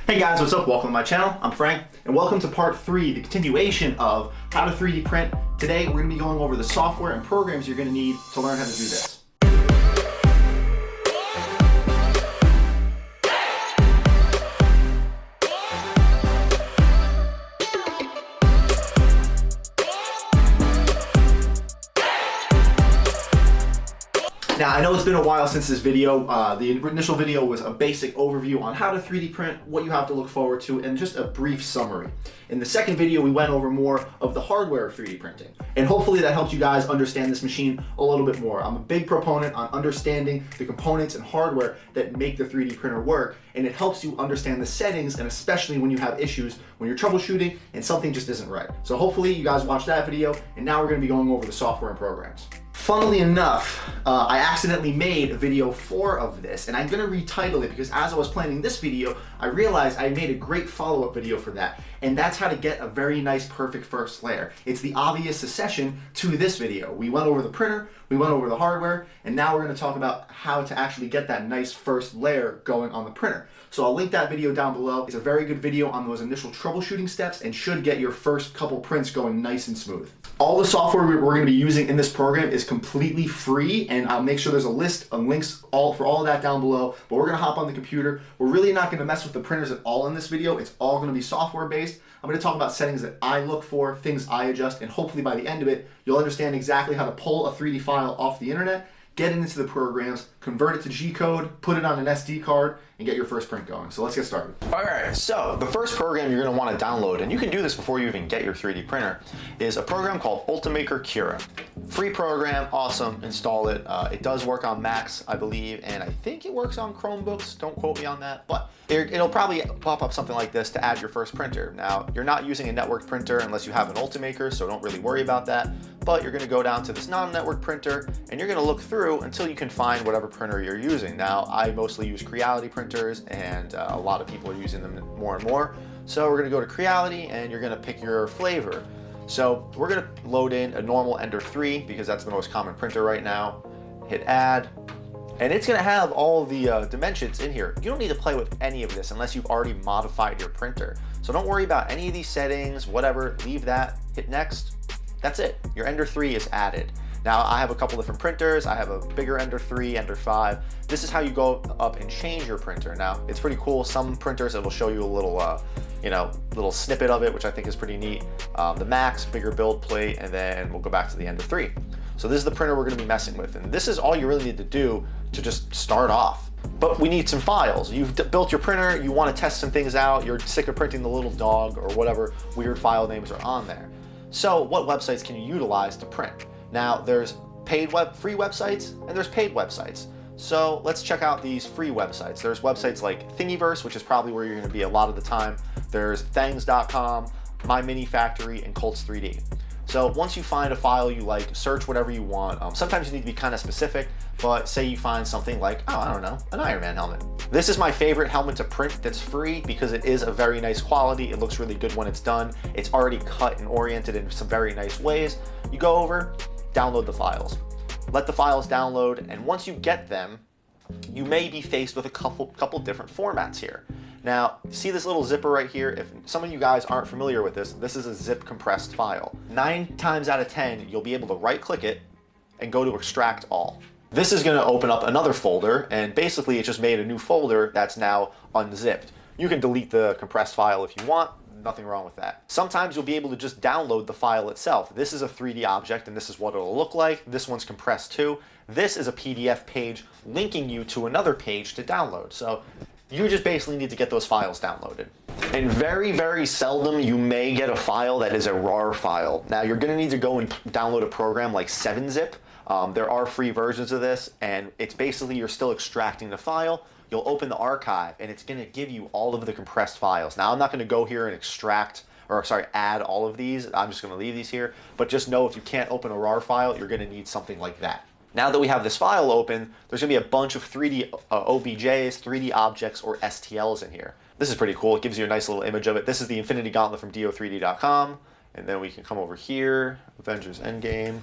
Hey guys, what's up? Welcome to my channel. I'm Frank, and welcome to part 3, the continuation of how to 3D print. Today, we're going to be going over the software and programs you're going to need to learn how to do this. Now, I know it's been a while since this video. The initial video was a basic overview on how to 3D print, what you have to look forward to, and just a brief summary. In the second video, we went over more of the hardware of 3D printing. And hopefully that helps you guys understand this machine a little bit more. I'm a big proponent on understanding the components and hardware that make the 3D printer work, and it helps you understand the settings, and especially when you have issues, when you're troubleshooting and something just isn't right. So hopefully you guys watched that video, and now we're going to be going over the software and programs. Funnily enough, I accidentally made a video 4 of this, and I'm going to retitle it because as I was planning this video, I realized I made a great follow-up video for that, and that's how to get a very nice, perfect first layer. It's the obvious succession to this video. We went over the printer, we went over the hardware, and now we're going to talk about how to actually get that nice first layer going on the printer. So I'll link that video down below. It's a very good video on those initial troubleshooting steps and should get your first couple prints going nice and smooth. All the software we're going to be using in this program is completely free, and I'll make sure there's a list of links for all of that down below, but we're going to hop on the computer. We're really not going to mess with the printers at all in this video. It's all going to be software based. I'm going to talk about settings that I look for, things I adjust, and hopefully by the end of it, you'll understand exactly how to pull a 3D file off the internet, get it into the programs, convert it to G-code, put it on an SD card, and get your first print going. So let's get started. All right, so the first program you're going to want to download, and you can do this before you even get your 3D printer, is a program called Ultimaker Cura. Free program, awesome, install it. It does work on Macs, I believe, and I think it works on Chromebooks. Don't quote me on that, but it'll probably pop up something like this to add your first printer. Now, you're not using a network printer unless you have an Ultimaker, so don't really worry about that, but you're going to go down to this non-network printer, and you're going to look through until you can find whatever printer you're using. Now, I mostly use Creality printers, and a lot of people are using them more and more. So we're going to go to Creality, and you're going to pick your flavor. So we're going to load in a normal Ender 3 because that's the most common printer right now. Hit add, and it's going to have all the dimensions in here. You don't need to play with any of this unless you've already modified your printer. So don't worry about any of these settings, whatever, leave that, hit next. That's it, your Ender 3 is added. Now I have a couple different printers. I have a bigger Ender 3, Ender 5. This is how you go up and change your printer. Now it's pretty cool. Some printers, it'll show you a little, little snippet of it, which I think is pretty neat. The Max, bigger build plate, and then we'll go back to the Ender 3. So this is the printer we're gonna be messing with, and this is all you really need to do to just start off. But we need some files. You've built your printer, you wanna test some things out, you're sick of printing the little dog or whatever weird file names are on there. So what websites can you utilize to print? Now there's free websites and there's paid websites. So let's check out these free websites. There's websites like Thingiverse, which is probably where you're gonna be a lot of the time. There's Thangs.com, My Mini Factory, and Colts 3D. So once you find a file you like, search whatever you want. Sometimes you need to be kind of specific, but say you find something like, oh, I don't know, an Iron Man helmet. This is my favorite helmet to print that's free because it is a very nice quality. It looks really good when it's done. It's already cut and oriented in some very nice ways. You go over, download the files. Let the files download, and once you get them, you may be faced with a couple different formats here. Now, see this little zipper right here? If some of you guys aren't familiar with this, this is a zip compressed file. 9 times out of 10, you'll be able to right click it and go to extract all. This is gonna open up another folder, and basically it just made a new folder that's now unzipped. You can delete the compressed file if you want. Nothing wrong with that. Sometimes you'll be able to just download the file itself. This is a 3D object and this is what it'll look like. This one's compressed too. This is a PDF page linking you to another page to download. So you just basically need to get those files downloaded. And very, very seldom you may get a file that is a RAR file. Now you're gonna need to go and download a program like 7-Zip. There are free versions of this, and it's basically you're still extracting the file. You'll open the archive and it's gonna give you all of the compressed files. Now I'm not gonna go here and add all of these. I'm just gonna leave these here, but just know if you can't open a RAR file, you're gonna need something like that. Now that we have this file open, there's gonna be a bunch of 3D OBJs, 3D objects, or STLs in here. This is pretty cool. It gives you a nice little image of it. This is the Infinity Gauntlet from do3d.com. And then we can come over here, Avengers Endgame.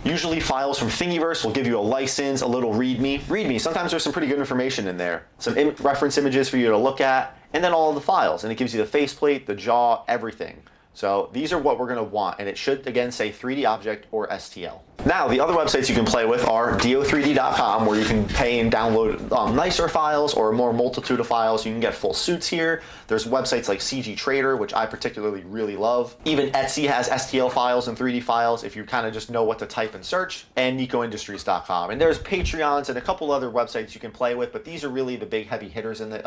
Usually files from Thingiverse will give you a license, a little README. README, sometimes there's some pretty good information in there. Some reference images for you to look at, and then all of the files, and it gives you the faceplate, the jaw, everything. So these are what we're going to want, and it should again say 3D object or STL. Now the other websites you can play with are do3d.com, where you can pay and download nicer files or a more multitude of files. You can get full suits here. There's websites like CG Trader, which I particularly really love. Even Etsy has STL files and 3D files if you kind of just know what to type and search, and nicoindustries.com. And there's Patreons and a couple other websites you can play with, but these are really the big heavy hitters in the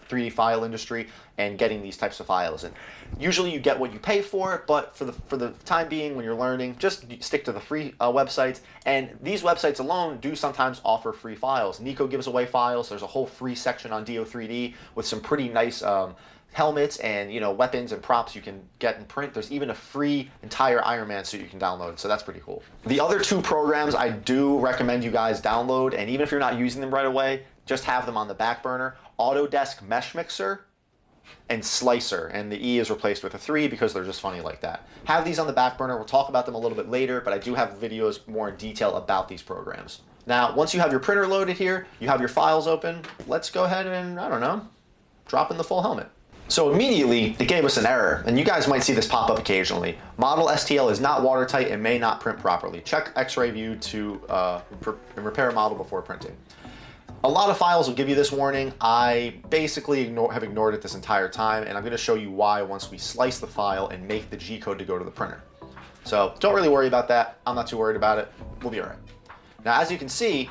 3D file industry and getting these types of files. And usually you get what you pay for, but for the time being when you're learning, just stick to the free websites. And these websites alone do sometimes offer free files. Nico gives away files. There's a whole free section on Do3D with some pretty nice helmets and weapons and props you can get and print. There's even a free entire Iron Man suit you can download, so that's pretty cool. The other two programs I do recommend you guys download, and even if you're not using them right away, just have them on the back burner: Autodesk Meshmixer and Slicer, and the E is replaced with a 3 because they're just funny like that. Have these on the back burner. We'll talk about them a little bit later, but I do have videos more in detail about these programs. Now, once you have your printer loaded here, you have your files open, let's go ahead and, I don't know, drop in the full helmet. So immediately, it gave us an error, and you guys might see this pop up occasionally. Model STL is not watertight and may not print properly. Check X-ray view to repair a model before printing. A lot of files will give you this warning. I basically have ignored it this entire time, and I'm going to show you why once we slice the file and make the G-code to go to the printer. So don't really worry about that. I'm not too worried about it. We'll be all right. Now, as you can see,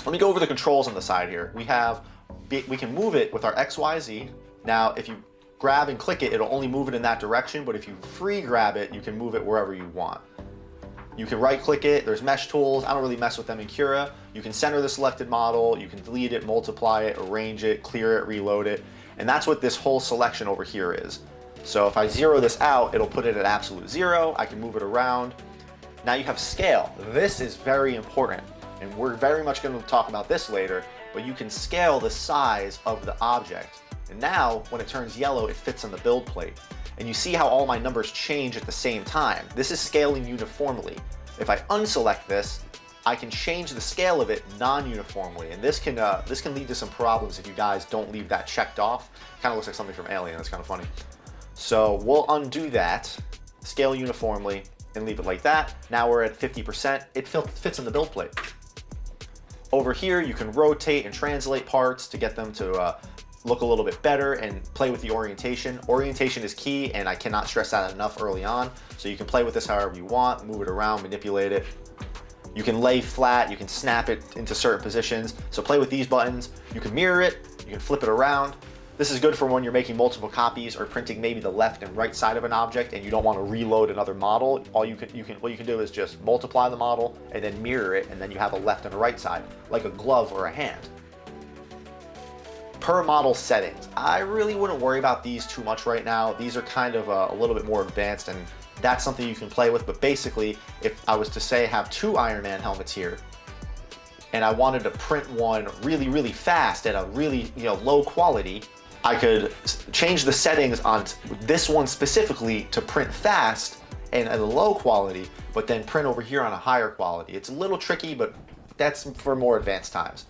let me go over the controls on the side here. We can move it with our X, Y, Z. Now, if you grab and click it, it'll only move it in that direction, but if you free grab it, you can move it wherever you want. You can right click it, there's mesh tools, I don't really mess with them in Cura. You can center the selected model, you can delete it, multiply it, arrange it, clear it, reload it, and that's what this whole selection over here is. So if I zero this out, it'll put it at absolute 0, I can move it around. Now you have scale. This is very important, and we're very much going to talk about this later, but you can scale the size of the object. And now, when it turns yellow, it fits on the build plate. And you see how all my numbers change at the same time. This is scaling uniformly. If I unselect this, I can change the scale of it non-uniformly, and this can lead to some problems if you guys don't leave that checked off. Kind of looks like something from Alien. That's kind of funny. So we'll undo that, scale uniformly, and leave it like that. Now we're at 50%. It fits in the build plate. Over here, you can rotate and translate parts to get them to look a little bit better and play with the orientation. Orientation is key, and I cannot stress that enough early on. So you can play with this however you want, move it around, manipulate it. You can lay flat, you can snap it into certain positions. So play with these buttons. You can mirror it, you can flip it around. This is good for when you're making multiple copies or printing maybe the left and right side of an object and you don't want to reload another model. What you can do is just multiply the model and then mirror it, and then you have a left and a right side, like a glove or a hand. Per model settings. I really wouldn't worry about these too much right now. These are kind of a little bit more advanced, and that's something you can play with. But basically, if I was to say have 2 Iron Man helmets here, and I wanted to print one really, really fast at a really low quality, I could change the settings on this one specifically to print fast and at a low quality, but then print over here on a higher quality. It's a little tricky, but that's for more advanced times.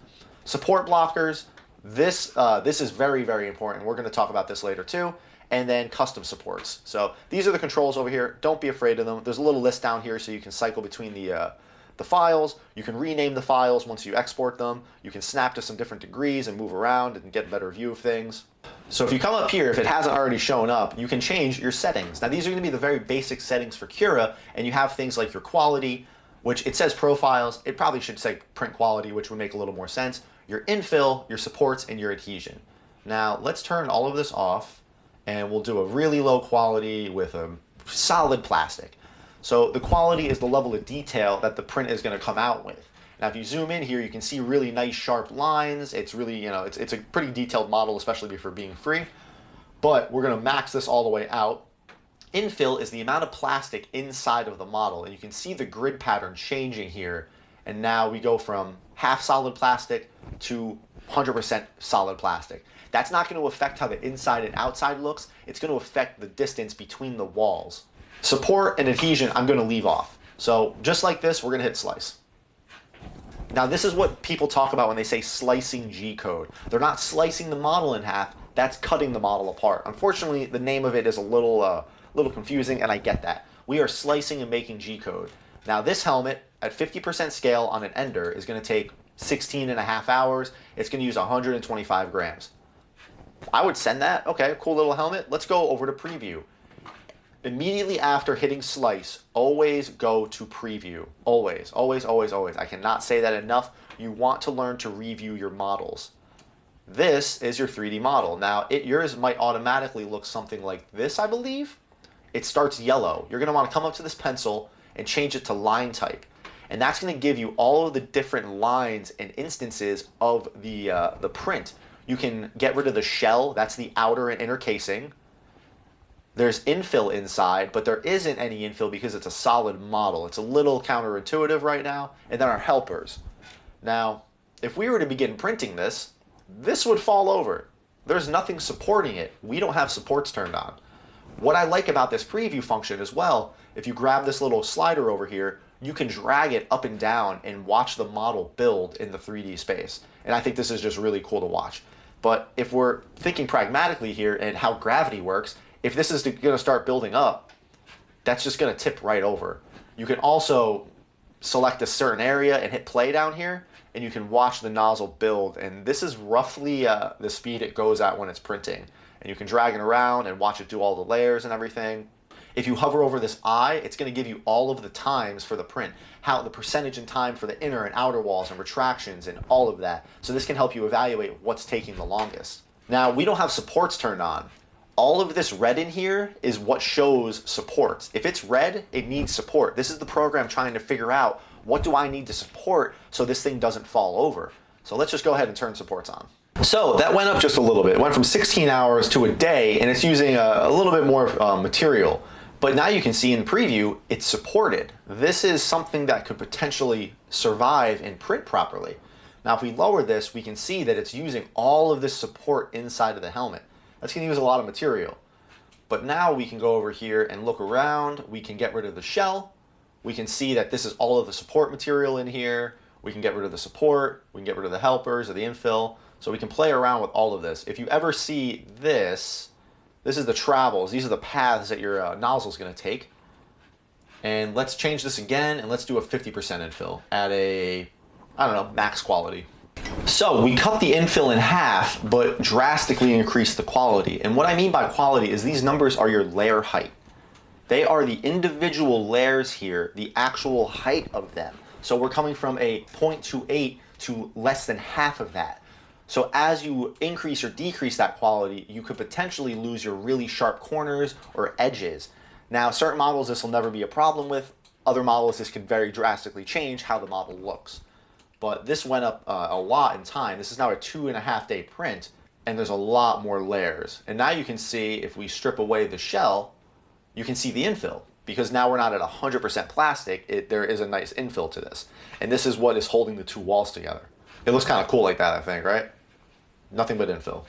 Support blockers. This is very, very important. We're going to talk about this later too. And then custom supports. So these are the controls over here. Don't be afraid of them. There's a little list down here so you can cycle between the files. You can rename the files once you export them. You can snap to some different degrees and move around and get a better view of things. So if you come up here, if it hasn't already shown up, you can change your settings. Now these are going to be the very basic settings for Cura, and you have things like your quality, which it says profiles. It probably should say print quality, which would make a little more sense. Your infill, your supports, and your adhesion. Now let's turn all of this off, and we'll do a really low quality with a solid plastic. So the quality is the level of detail that the print is going to come out with. Now if you zoom in here, you can see really nice sharp lines. It's really, it's a pretty detailed model, especially for being free. But we're going to max this all the way out. Infill is the amount of plastic inside of the model, and you can see the grid pattern changing here. And now we go from half solid plastic to 100% solid plastic. That's not going to affect how the inside and outside looks. It's going to affect the distance between the walls. Support and adhesion, I'm going to leave off. So just like this, we're going to hit slice. Now this is what people talk about when they say slicing G-code. They're not slicing the model in half, that's cutting the model apart. Unfortunately, the name of it is a little confusing, and I get that. We are slicing and making G-code. Now this helmet at 50% scale on an ender is going to take 16.5 hours. It's going to use 125 grams. I would send that. Okay, cool little helmet. Let's go over to preview. Immediately after hitting slice, always go to preview. Always, always, always, always. I cannot say that enough. You want to learn to review your models. This is your 3D model. Now, yours might automatically look something like this, I believe. It starts yellow. You're going to want to come up to this pencil and change it to line type. And that's going to give you all of the different lines and instances of the print. You can get rid of the shell. That's the outer and inner casing. There's infill inside, but there isn't any infill because it's a solid model. It's a little counterintuitive right now. And then our helpers. Now, if we were to begin printing this, this would fall over. There's nothing supporting it. We don't have supports turned on. What I like about this preview function as well, if you grab this little slider over here, you can drag it up and down and watch the model build in the 3D space. And I think this is just really cool to watch. But if we're thinking pragmatically here and how gravity works, if this is going to start building up, that's just going to tip right over. You can also select a certain area and hit play down here, and you can watch the nozzle build. And this is roughly the speed it goes at when it's printing. And you can drag it around and watch it do all the layers and everything. If you hover over this eye, it's going to give you all of the times for the print, how the percentage in time for the inner and outer walls and retractions and all of that. So this can help you evaluate what's taking the longest. Now, we don't have supports turned on. All of this red in here is what shows supports. If it's red, it needs support. This is the program trying to figure out what do I need to support so this thing doesn't fall over. So let's just go ahead and turn supports on. So that went up just a little bit. It went from 16 hours to a day, and it's using a little bit more material. But now you can see in preview, it's supported. This is something that could potentially survive and print properly. Now, if we lower this, we can see that it's using all of this support inside of the helmet. That's going to use a lot of material. But now we can go over here and look around. We can get rid of the shell. We can see that this is all of the support material in here. We can get rid of the support. We can get rid of the helpers or the infill. So we can play around with all of this. If you ever see this, this is the travels. These are the paths that your nozzle is going to take. And let's change this again, and let's do a 50% infill at a, I don't know, max quality. So we cut the infill in half, but drastically increased the quality. And what I mean by quality is these numbers are your layer height. They are the individual layers here, the actual height of them. So we're coming from a 0.28 to less than half of that. So as you increase or decrease that quality, you could potentially lose your really sharp corners or edges. Now, certain models this will never be a problem with. Other models this could very drastically change how the model looks. But this went up a lot in time. This is now a 2.5 day print, and there's a lot more layers. And now you can see, if we strip away the shell, you can see the infill. Because now we're not at 100% plastic, there is a nice infill to this. And this is what is holding the two walls together. It looks kind of cool like that, I think, right? Nothing but infill.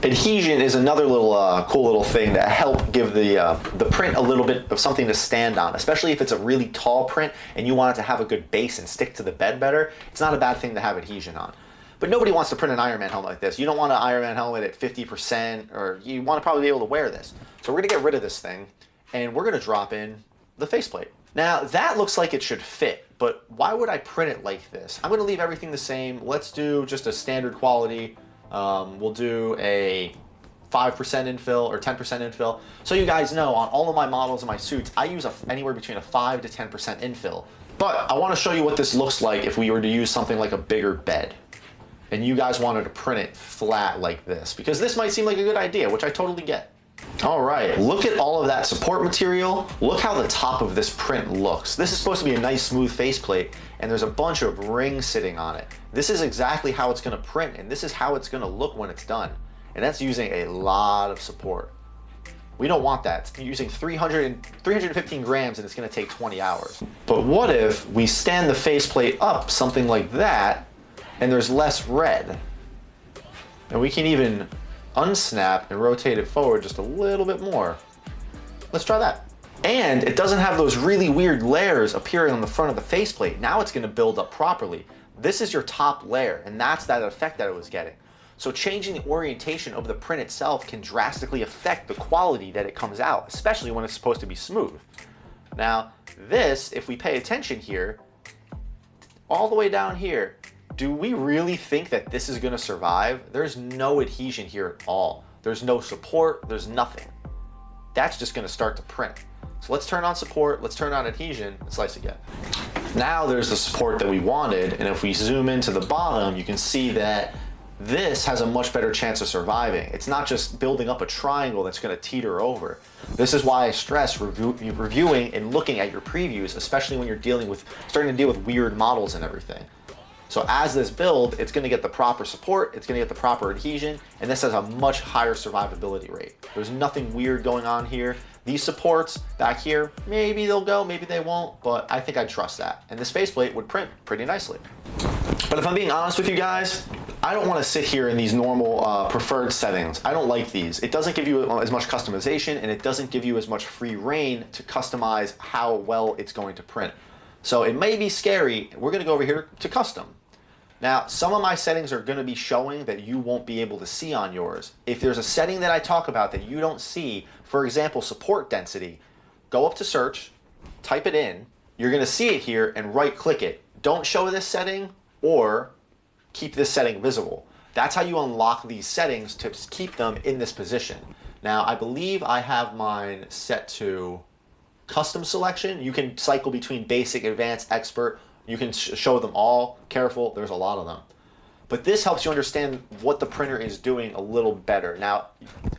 Adhesion is another little cool little thing that help give the print a little bit of something to stand on, especially if it's a really tall print and you want it to have a good base and stick to the bed better. It's not a bad thing to have adhesion on. But nobody wants to print an Iron Man helmet like this. You don't want an Iron Man helmet at 50%, or you want to probably be able to wear this. So we're going to get rid of this thing, and we're going to drop in the faceplate. Now that looks like it should fit, but why would I print it like this? I'm going to leave everything the same. Let's do just a standard quality. We'll do a 5% infill or 10% infill. So you guys know, on all of my models and my suits, I use anywhere between a 5 to 10% infill. But I want to show you what this looks like if we were to use something like a bigger bed. And you guys wanted to print it flat like this, because this might seem like a good idea, which I totally get. All right, look at all of that support material. Look how the top of this print looks. This is supposed to be a nice smooth faceplate, and there's a bunch of rings sitting on it. This is exactly how it's going to print, and this is how it's going to look when it's done. And that's using a lot of support. We don't want that. It's using 315 grams, and it's going to take 20 hours. But what if we stand the faceplate up something like that, and there's less red? And we can even unsnap and rotate it forward just a little bit more. Let's try that. And it doesn't have those really weird layers appearing on the front of the faceplate. Now it's going to build up properly. This is your top layer, and that's that effect that it was getting. So changing the orientation of the print itself can drastically affect the quality that it comes out, especially when it's supposed to be smooth. Now, this, if we pay attention here, all the way down here, do we really think that this is gonna survive? There's no adhesion here at all. There's no support, there's nothing. That's just gonna start to print. So let's turn on support, let's turn on adhesion, and slice again. Now there's the support that we wanted, and if we zoom into the bottom, you can see that this has a much better chance of surviving. It's not just building up a triangle that's gonna teeter over. This is why I stress reviewing and looking at your previews, especially when you're starting to deal with weird models and everything. So as this build, it's gonna get the proper support, it's gonna get the proper adhesion, and this has a much higher survivability rate. There's nothing weird going on here. These supports back here, maybe they'll go, maybe they won't, but I think I'd trust that. And this faceplate would print pretty nicely. But if I'm being honest with you guys, I don't want to sit here in these normal preferred settings. I don't like these. It doesn't give you as much customization, and it doesn't give you as much free reign to customize how well it's going to print. So it may be scary. We're going to go over here to custom. Now, some of my settings are going to be showing that you won't be able to see on yours. If there's a setting that I talk about that you don't see, for example, support density, go up to search, type it in, you're going to see it here and right click it. Don't show this setting or keep this setting visible. That's how you unlock these settings to keep them in this position. Now, I believe I have mine set to custom selection. You can cycle between basic, advanced, expert. You can show them all. Careful, there's a lot of them. But this helps you understand what the printer is doing a little better. Now,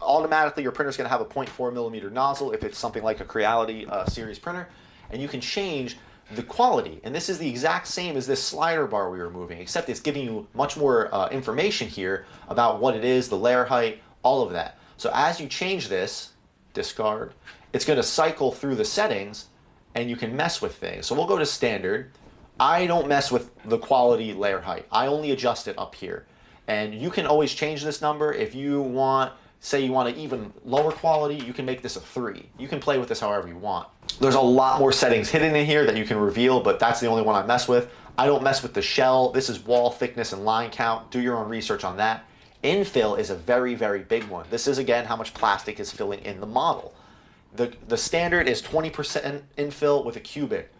automatically your printer is going to have a 0.4 millimeter nozzle if it's something like a Creality series printer, and you can change the quality. And this is the exact same as this slider bar we were moving, except it's giving you much more information here about what it is, the layer height, all of that. So as you change this, discard, it's going to cycle through the settings and you can mess with things. So we'll go to standard. I don't mess with the quality layer height. I only adjust it up here. And you can always change this number. If you want, say you want an even lower quality, you can make this a 3. You can play with this however you want. There's a lot more settings hidden in here that you can reveal, but that's the only one I mess with. I don't mess with the shell. This is wall thickness and line count. Do your own research on that. Infill is a very, very big one. This is, again, how much plastic is filling in the model. The standard is 20% infill with a cubic.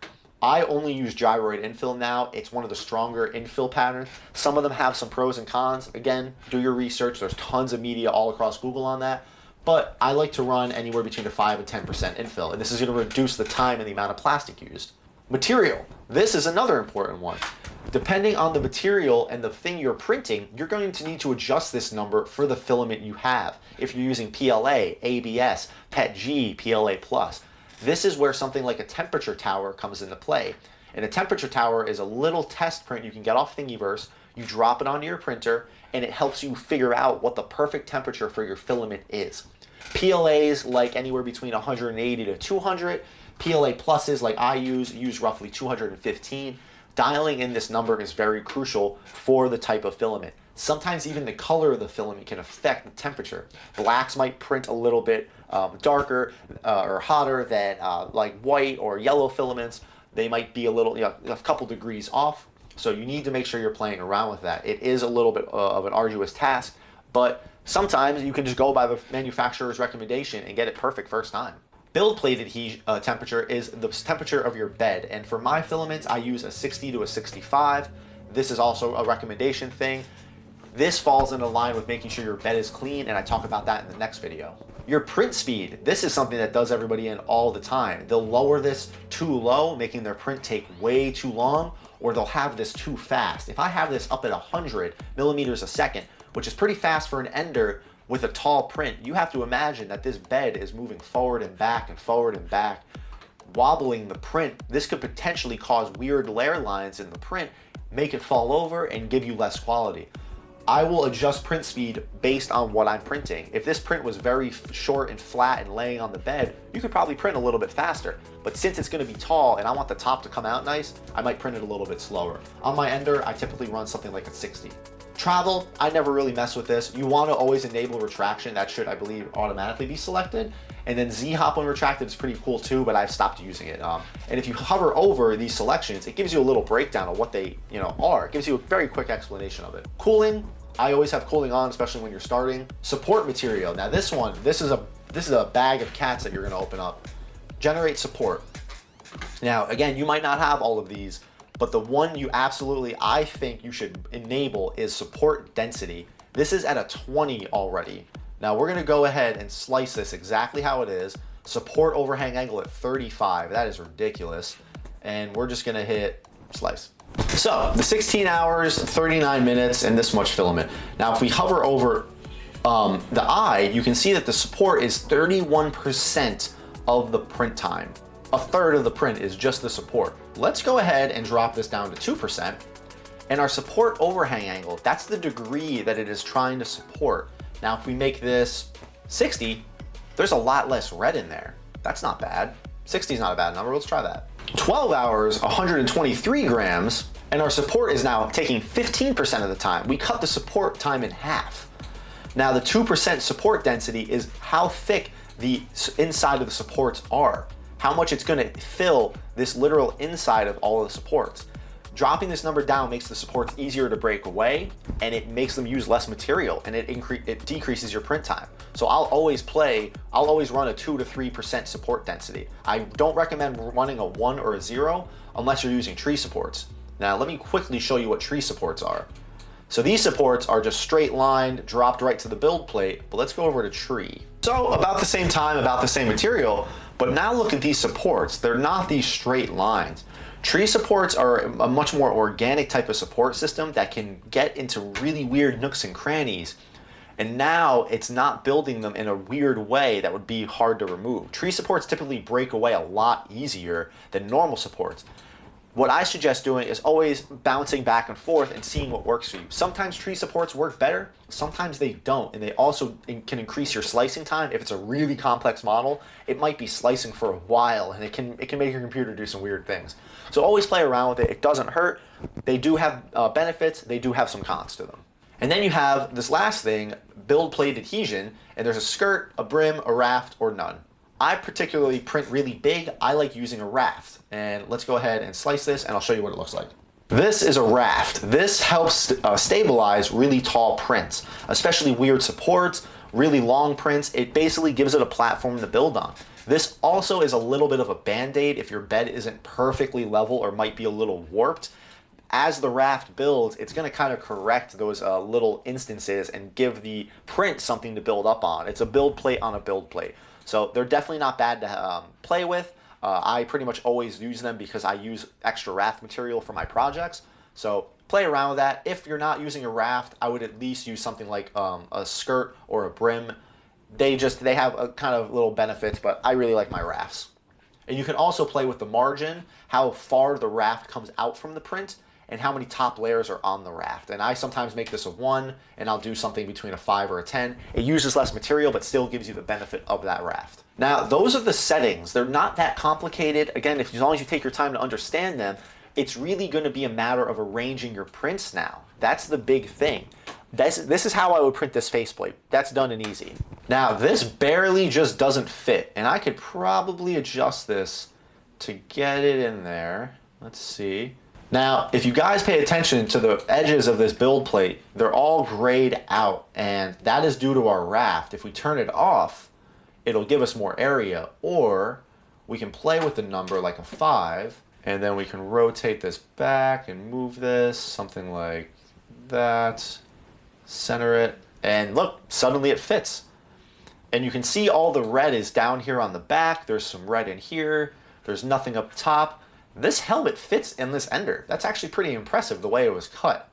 I only use gyroid infill now. It's one of the stronger infill patterns. Some of them have some pros and cons. Again, do your research. There's tons of media all across Google on that. But I like to run anywhere between a 5 and 10% infill, and this is going to reduce the time and the amount of plastic used. Material. This is another important one. Depending on the material and the thing you're printing, you're going to need to adjust this number for the filament you have. If you're using PLA, ABS, PETG, PLA+. This is where something like a temperature tower comes into play. And a temperature tower is a little test print you can get off Thingiverse. You drop it onto your printer, and it helps you figure out what the perfect temperature for your filament is. PLAs like anywhere between 180 to 200. PLA pluses like I use roughly 215. Dialing in this number is very crucial for the type of filament. Sometimes even the color of the filament can affect the temperature. Blacks might print a little bit darker or hotter than like white or yellow filaments. They might be a little, a couple degrees off. So you need to make sure you're playing around with that. It is a little bit of an arduous task, but sometimes you can just go by the manufacturer's recommendation and get it perfect first time. Build plate temperature is the temperature of your bed, and for my filaments I use a 60 to a 65. This is also a recommendation thing. This falls into line with making sure your bed is clean, and I talk about that in the next video. Your print speed, this is something that does everybody in all the time. They'll lower this too low, making their print take way too long, or they'll have this too fast. If I have this up at 100 millimeters a second, which is pretty fast for an ender with a tall print, you have to imagine that this bed is moving forward and back and forward and back, wobbling the print. This could potentially cause weird layer lines in the print, make it fall over, and give you less quality. I will adjust print speed based on what I'm printing. If this print was very short and flat and laying on the bed, you could probably print a little bit faster. But since it's gonna be tall and I want the top to come out nice, I might print it a little bit slower. On my ender, I typically run something like a 60. Travel, I never really mess with this. You wanna always enable retraction. That should, I believe, automatically be selected. And then Z-hop when retracted is pretty cool too, but I've stopped using it. And if you hover over these selections, it gives you a little breakdown of what they are. It gives you a very quick explanation of it. Cooling, I always have cooling on, especially when you're starting. Support material. Now this is a bag of cats that you're gonna open up. Generate support. Now, again, you might not have all of these, but the one you absolutely, I think you should enable is support density. This is at a 20 already. Now we're gonna go ahead and slice this exactly how it is. Support overhang angle at 35, that is ridiculous. And we're just gonna hit slice. So the 16 hours, 39 minutes, and this much filament. Now if we hover over the eye, you can see that the support is 31% of the print time. A third of the print is just the support. Let's go ahead and drop this down to 2%. And our support overhang angle, that's the degree that it is trying to support. Now, if we make this 60, there's a lot less red in there. That's not bad. 60 is not a bad number, let's try that. 12 hours, 123 grams, and our support is now taking 15% of the time. We cut the support time in half. Now, the 2% support density is how thick the inside of the supports are, how much it's gonna fill this literal inside of all of the supports. Dropping this number down makes the supports easier to break away, and it makes them use less material, and it decreases your print time. So I'll always run a 2 to 3% support density. I don't recommend running a 1 or a 0 unless you're using tree supports. Now let me quickly show you what tree supports are. So these supports are just straight lined, dropped right to the build plate, but let's go over to tree. So about the same time, about the same material, but now look at these supports. They're not these straight lines. Tree supports are a much more organic type of support system that can get into really weird nooks and crannies. And now it's not building them in a weird way that would be hard to remove. Tree supports typically break away a lot easier than normal supports. What I suggest doing is always bouncing back and forth and seeing what works for you. Sometimes tree supports work better, sometimes they don't, and they also can increase your slicing time. If it's a really complex model, it might be slicing for a while, and it can make your computer do some weird things. So always play around with it. It doesn't hurt. They do have benefits. They do have some cons to them. And then you have this last thing, build plate adhesion, and there's a skirt, a brim, a raft, or none. I particularly print really big. I like using a raft. And let's go ahead and slice this, and I'll show you what it looks like. This is a raft. This helps stabilize really tall prints, especially weird supports, really long prints. It basically gives it a platform to build on. This also is a little bit of a band-aid if your bed isn't perfectly level or might be a little warped. As the raft builds, it's going to kind of correct those little instances and give the print something to build up on. It's a build plate on a build plate. So they're definitely not bad to play with. I pretty much always use them because I use extra raft material for my projects. So play around with that. If you're not using a raft, I would at least use something like a skirt or a brim. They have a kind of little benefits, but I really like my rafts. And you can also play with the margin, how far the raft comes out from the print, and how many top layers are on the raft. And I sometimes make this a 1, and I'll do something between a 5 or a 10. It uses less material, but still gives you the benefit of that raft. Now, those are the settings. They're not that complicated. Again, as long as you take your time to understand them, it's really gonna be a matter of arranging your prints now. That's the big thing. This is how I would print this faceplate. That's done and easy. Now, this barely just doesn't fit, and I could probably adjust this to get it in there. Let's see. Now, if you guys pay attention to the edges of this build plate, they're all grayed out, and that is due to our raft. If we turn it off, it'll give us more area, or we can play with the number like a 5, and then we can rotate this back and move this, something like that, center it, and look, suddenly it fits. And you can see all the red is down here on the back, there's some red in here, there's nothing up top. This helmet fits in this ender. That's actually pretty impressive the way it was cut.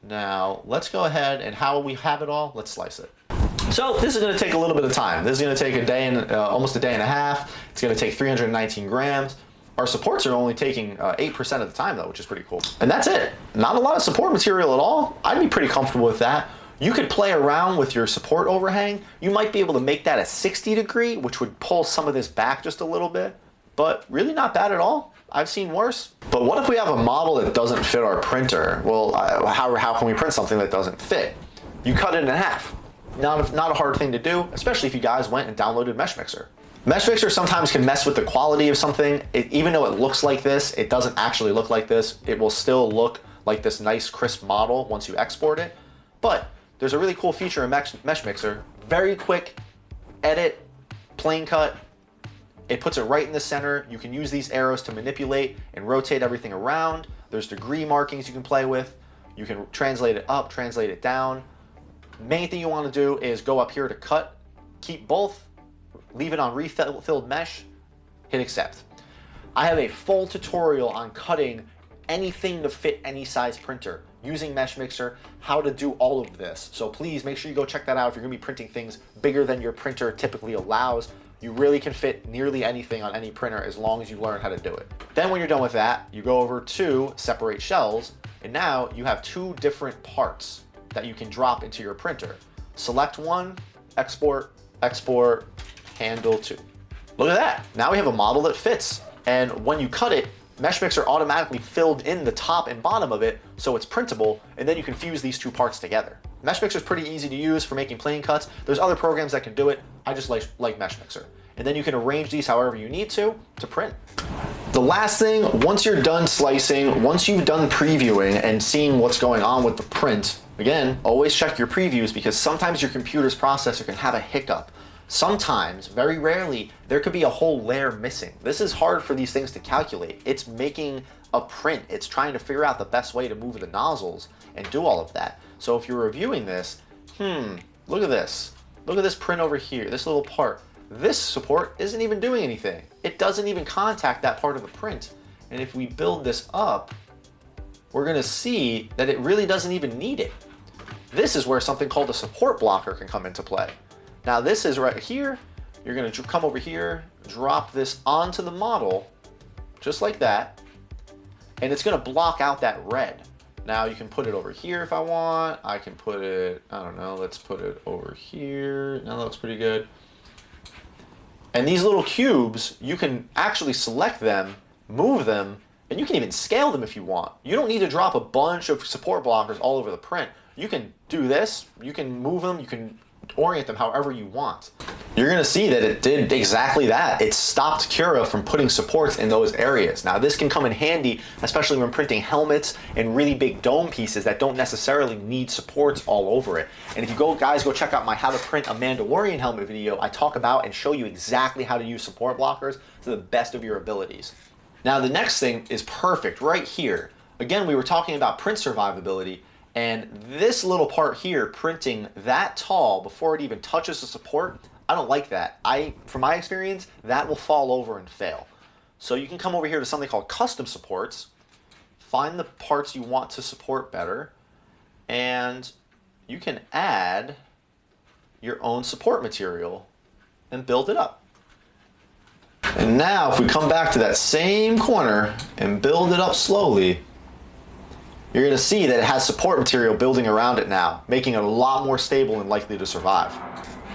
Now, let's go ahead and how we have it all, let's slice it. So this is gonna take a little bit of time. This is gonna take a day and almost a day and a half. It's gonna take 319 grams. Our supports are only taking 8% of the time though, which is pretty cool. And that's it. Not a lot of support material at all. I'd be pretty comfortable with that. You could play around with your support overhang. You might be able to make that a 60 degree, which would pull some of this back just a little bit. But really not bad at all. I've seen worse. But what if we have a model that doesn't fit our printer? Well, how can we print something that doesn't fit? You cut it in half. Not a hard thing to do, especially if you guys went and downloaded Meshmixer. Meshmixer sometimes can mess with the quality of something. Even though it looks like this, it doesn't actually look like this. It will still look like this nice crisp model once you export it. But there's a really cool feature in Meshmixer, very quick edit, plane cut. It puts it right in the center. You can use these arrows to manipulate and rotate everything around. There's degree markings you can play with. You can translate it up, translate it down. Main thing you want to do is go up here to cut, keep both, leave it on refilled mesh, hit accept. I have a full tutorial on cutting anything to fit any size printer using Meshmixer, how to do all of this. So please make sure you go check that out if you're gonna be printing things bigger than your printer typically allows. You really can fit nearly anything on any printer as long as you learn how to do it. Then when you're done with that, you go over to separate shells, and now you have two different parts that you can drop into your printer. Select one, export, export, handle two. Look at that. Now we have a model that fits. And when you cut it, Meshmixer automatically filled in the top and bottom of it so it's printable, and then you can fuse these two parts together. Meshmixer is pretty easy to use for making plane cuts. There's other programs that can do it. I just like Meshmixer. And then you can arrange these however you need to print. The last thing, once you're done slicing, once you've done previewing and seeing what's going on with the print, again, always check your previews because sometimes your computer's processor can have a hiccup. Sometimes, very rarely, there could be a whole layer missing. This is hard for these things to calculate. It's making a print. It's trying to figure out the best way to move the nozzles and do all of that. So if you're reviewing this, look at this. Look at this print over here, this little part. This support isn't even doing anything. It doesn't even contact that part of the print. And if we build this up, we're gonna see that it really doesn't even need it. This is where something called a support blocker can come into play. Now this is right here. You're gonna come over here, drop this onto the model, just like that, and it's gonna block out that red. Now you can put it over here if I want. I can put it, I don't know, let's put it over here. Now that looks pretty good. And these little cubes, you can actually select them, move them, and you can even scale them if you want. You don't need to drop a bunch of support blockers all over the print. You can do this, you can move them, you can orient them however you want. You're gonna see that it did exactly that. It stopped Cura from putting supports in those areas. Now this can come in handy, especially when printing helmets and really big dome pieces that don't necessarily need supports all over it. And if you guys go check out my how to print a Mandalorian helmet video, I talk about and show you exactly how to use support blockers to the best of your abilities. Now the next thing is perfect right here. Again, we were talking about print survivability. And this little part here, printing that tall before it even touches the support, I don't like that. From my experience, that will fall over and fail. So you can come over here to something called custom supports, find the parts you want to support better, and you can add your own support material and build it up. And now if we come back to that same corner and build it up slowly, you're gonna see that it has support material building around it now, making it a lot more stable and likely to survive.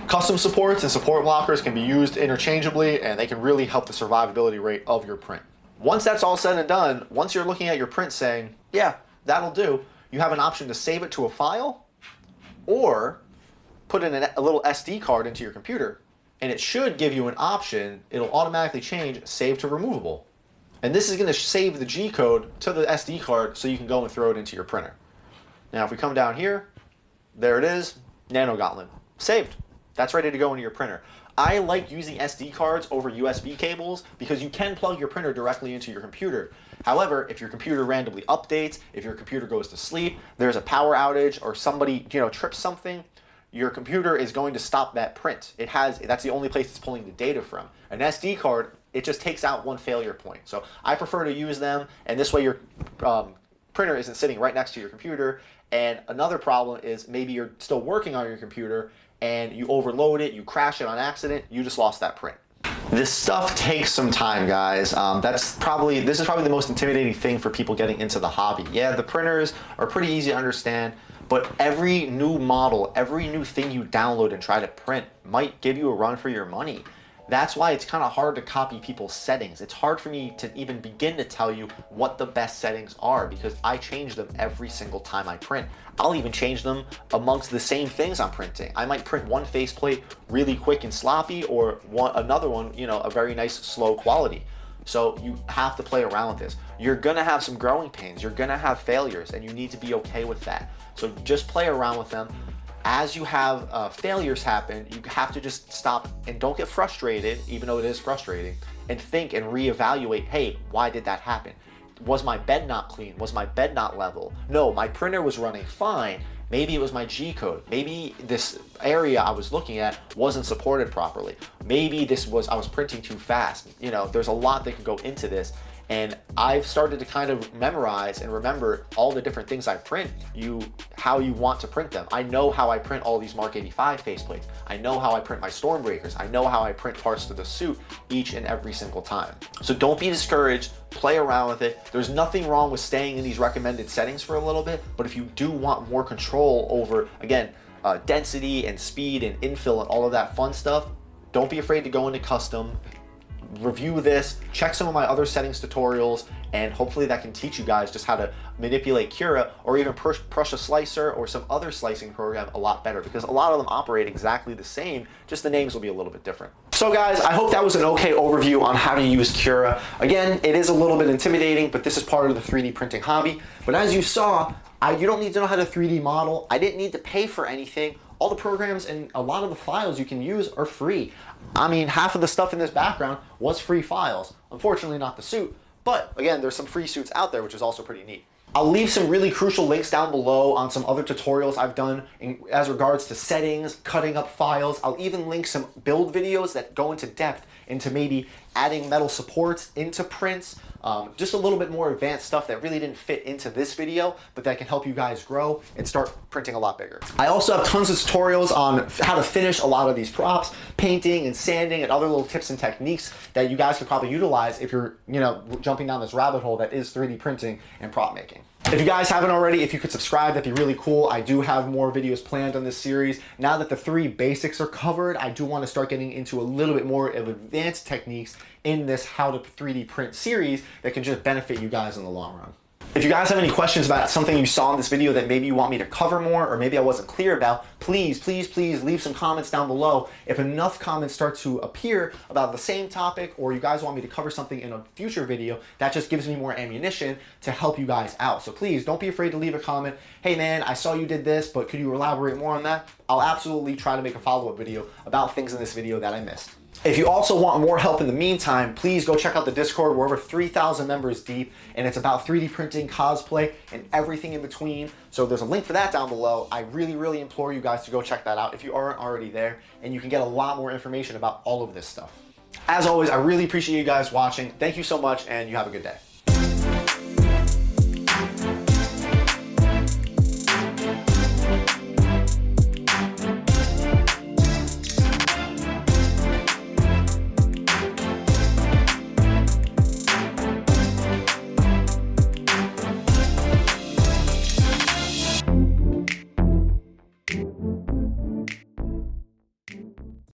Custom supports and support blockers can be used interchangeably, and they can really help the survivability rate of your print. Once that's all said and done, once you're looking at your print saying, yeah, that'll do, you have an option to save it to a file or put in a little SD card into your computer, and it should give you an option. It'll automatically change save to removable. And this is going to save the G code to the SD card so you can go and throw it into your printer. Now if we come down here, there it is, Nano Gauntlet, saved. That's ready to go into your printer. I like using SD cards over USB cables because you can plug your printer directly into your computer. However, if your computer randomly updates, if your computer goes to sleep, there's a power outage, or somebody trips something, your computer is going to stop that print. That's the only place it's pulling the data from. An SD card, it just takes out one failure point. So I prefer to use them, and this way your printer isn't sitting right next to your computer. And another problem is maybe you're still working on your computer and you overload it, you crash it on accident, you just lost that print. This stuff takes some time, guys. This is probably the most intimidating thing for people getting into the hobby. Yeah, the printers are pretty easy to understand, but every new model, every new thing you download and try to print might give you a run for your money. That's why it's kind of hard to copy people's settings. It's hard for me to even begin to tell you what the best settings are because I change them every single time I print. I'll even change them amongst the same things I'm printing. I might print one faceplate really quick and sloppy, or another one, a very nice slow quality. So you have to play around with this. You're gonna have some growing pains, you're gonna have failures, and you need to be okay with that. So just play around with them. As you have failures happen, you have to just stop and don't get frustrated, even though it is frustrating, and think and reevaluate, hey, why did that happen? Was my bed not clean? Was my bed not level? No, my printer was running fine. Maybe it was my G code. Maybe this area I was looking at wasn't supported properly. Maybe I was printing too fast. You know, there's a lot that can go into this. And I've started to kind of memorize and remember all the different things I print, how you want to print them. I know how I print all these Mark 85 faceplates. I know how I print my Stormbreakers. I know how I print parts to the suit each and every single time. So don't be discouraged, play around with it. There's nothing wrong with staying in these recommended settings for a little bit, but if you do want more control over, again, density and speed and infill and all of that fun stuff, don't be afraid to go into custom. Review this, check some of my other settings tutorials, and hopefully that can teach you guys just how to manipulate Cura or even Prusa Slicer or some other slicing program a lot better, because a lot of them operate exactly the same, just the names will be a little bit different. So guys, I hope that was an okay overview on how to use Cura. Again, it is a little bit intimidating, but this is part of the 3D printing hobby. But as you saw, you don't need to know how to 3D model. I didn't need to pay for anything. All the programs and a lot of the files you can use are free. I mean, half of the stuff in this background was free files. Unfortunately, not the suit, but again, there's some free suits out there, which is also pretty neat. I'll leave some really crucial links down below on some other tutorials I've done as regards to settings, cutting up files. I'll even link some build videos that go into depth into maybe adding metal supports into prints, just a little bit more advanced stuff that really didn't fit into this video, but that can help you guys grow and start printing a lot bigger. I also have tons of tutorials on how to finish a lot of these props, painting and sanding and other little tips and techniques that you guys could probably utilize if you're, jumping down this rabbit hole that is 3D printing and prop making. If you guys haven't already, if you could subscribe, that'd be really cool. I do have more videos planned on this series. Now that the 3 basics are covered, I do want to start getting into a little bit more of advanced techniques in this how to 3D print series that can just benefit you guys in the long run. If you guys have any questions about something you saw in this video that maybe you want me to cover more or maybe I wasn't clear about, please leave some comments down below. If enough comments start to appear about the same topic or you guys want me to cover something in a future video, that just gives me more ammunition to help you guys out. So please don't be afraid to leave a comment. Hey man, I saw you did this, but could you elaborate more on that? I'll absolutely try to make a follow-up video about things in this video that I missed. If you also want more help in the meantime, please go check out the Discord. We're over 3,000 members deep, and it's about 3D printing, cosplay, and everything in between. So there's a link for that down below. I really implore you guys to go check that out if you aren't already there, and you can get a lot more information about all of this stuff. As always, I really appreciate you guys watching. Thank you so much, and you have a good day.